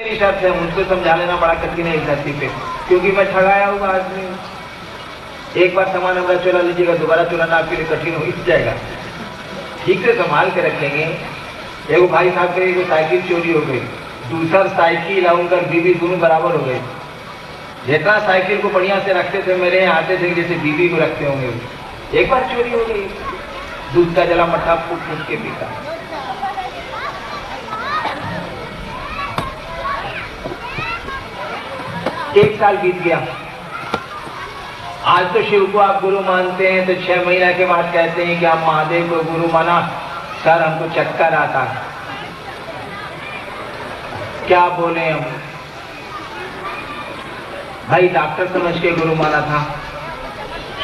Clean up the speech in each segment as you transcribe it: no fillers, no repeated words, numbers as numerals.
मेरी शर्त है, मुझको समझा लेना बड़ा कठिन है इस धरती पे, क्योंकि मैं ठगाया हुआ आदमी। एक बार सामान हमारा चुरा लीजिएगा, दोबारा चुराना आपके लिए कठिन हो ही जाएगा। ठीक से संभाल के रखेंगे। एक भाई साहब के एक साइकिल चोरी हो गई, दूसरा साइकिल और उनका बीवी दोनों बराबर हो गए। जितना साइकिल को बढ़िया से रखते थे, मेरे यहाँ आते थे जैसे बीवी को रखते होंगे। एक बार चोरी हो गई, दूध का जला मट्ठा फूट फूट के पीता। एक साल बीत गया। आज तो शिव को आप गुरु मानते हैं, तो 6 महीना के बाद कहते हैं कि आप महादेव को गुरु माना। सर हमको चक्कर आता, क्या बोले हम। भाई डॉक्टर समझ के गुरु माना था,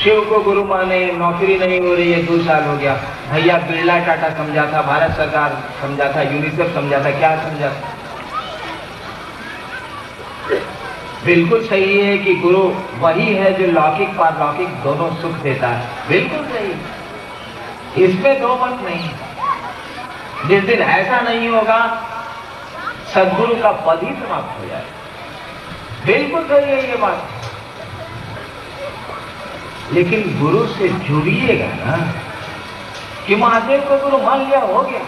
शिव को गुरु माने, नौकरी नहीं हो रही है, 2 साल हो गया। भैया बिरला टाटा समझा था, भारत सरकार समझा था, यूनिसेफ समझा था, क्या समझा था। बिल्कुल सही है कि गुरु वही है जो लौकिक पारलौकिक दोनों सुख देता है, बिल्कुल सही, इसमें दो मत नहीं। जिस दिन ऐसा नहीं होगा सदगुरु का पद ही समाप्त हो जाए, बिल्कुल सही है ये बात। लेकिन गुरु से जुड़िएगा ना, कि महादेव को गुरु मान लिया हो गया।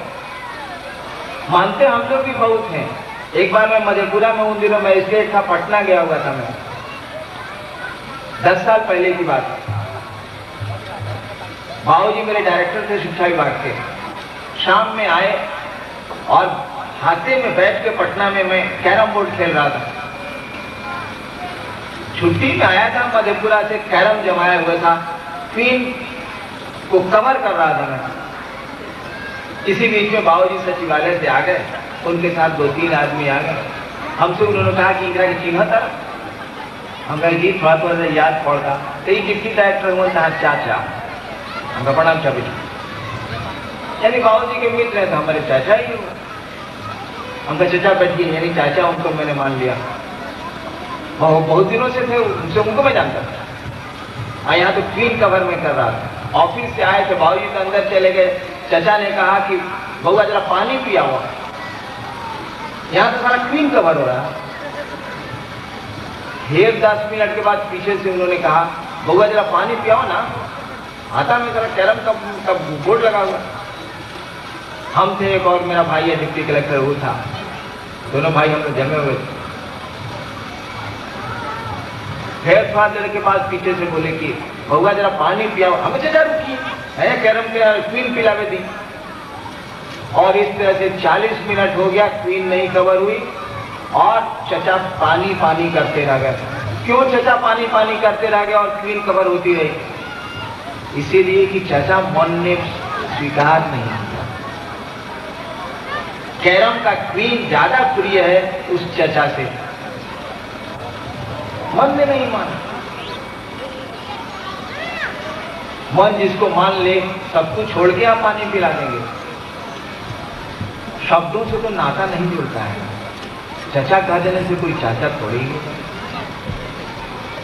मानते हम लोग भी बहुत हैं। एक बार मैं मधेपुरा में उन दिनों मैजिस्ट्रेट था, पटना गया हुआ था मैं, 10 साल पहले की बात। बाबूजी मेरे डायरेक्टर थे शिक्षा विभाग के। शाम में आए और हाथे में बैठ के पटना में मैं कैरम बोर्ड खेल रहा था। छुट्टी में आया था मधेपुरा से, कैरम जमाया हुआ था, क्वीन को कवर कर रहा था मैं। इसी बीच में बाबूजी सचिवालय से आ गए, उनके साथ 2-3 आदमी आ गए। हमसे उन्होंने कहा कि इंदिरा की चिन्ह था। हम कहे जी थोड़ा थोड़ा याद पड़ता, तो ये डिप्टी डायरेक्टर हुआ था चाचा। हम प्रणाम चाबी, यानी बाबूजी के मित्र हैं, तो हमारे चाचा ही हुआ। हमका चाचा बैठ गए, यानी चाचा उनको मैंने मान लिया। बहुत दिनों से थे उनसे, उनको मैं जानता था। यहाँ तो क्वीन कवर में कर रहा था। ऑफिस से आए तो बाबूजी के अंदर चले गए। चाचा ने कहा कि बउआ जरा पानी पिया हुआ, यहाँ तो सारा क्वीन कवर हो रहा है। फिर 10 मिनट के बाद पीछे से उन्होंने कहा बउआ जरा पानी पियाओ ना, आता में जरा कैरम का बोर्ड लगा हुआ। हम थे, एक और मेरा भाई है डिप्टी कलेक्टर, वो था। दोनों भाई हम लोग जमे हुए थे। फिर थोड़ा देर के बाद पीछे से बोले कि बउआ जरा पानी पियाओ। हमें चाचा रुकी है, कैरम के क्वीन पिलावे दी। और इस तरह से 40 मिनट हो गया, क्वीन नहीं कवर हुई और चचा पानी पानी करते रह गए। क्यों चचा पानी पानी करते रह गए और क्वीन कवर होती रही? इसीलिए कि चचा मन ने स्वीकार नहीं किया। कैरम का क्वीन ज्यादा प्रिय है उस चचा से, मन ने नहीं माना। मन जिसको मान ले सब कुछ छोड़ के आप पानी पिला देंगे। शब्दों से तो नाता नहीं जुड़ता है। चचा कह देने से कोई चाचा थोड़ी है।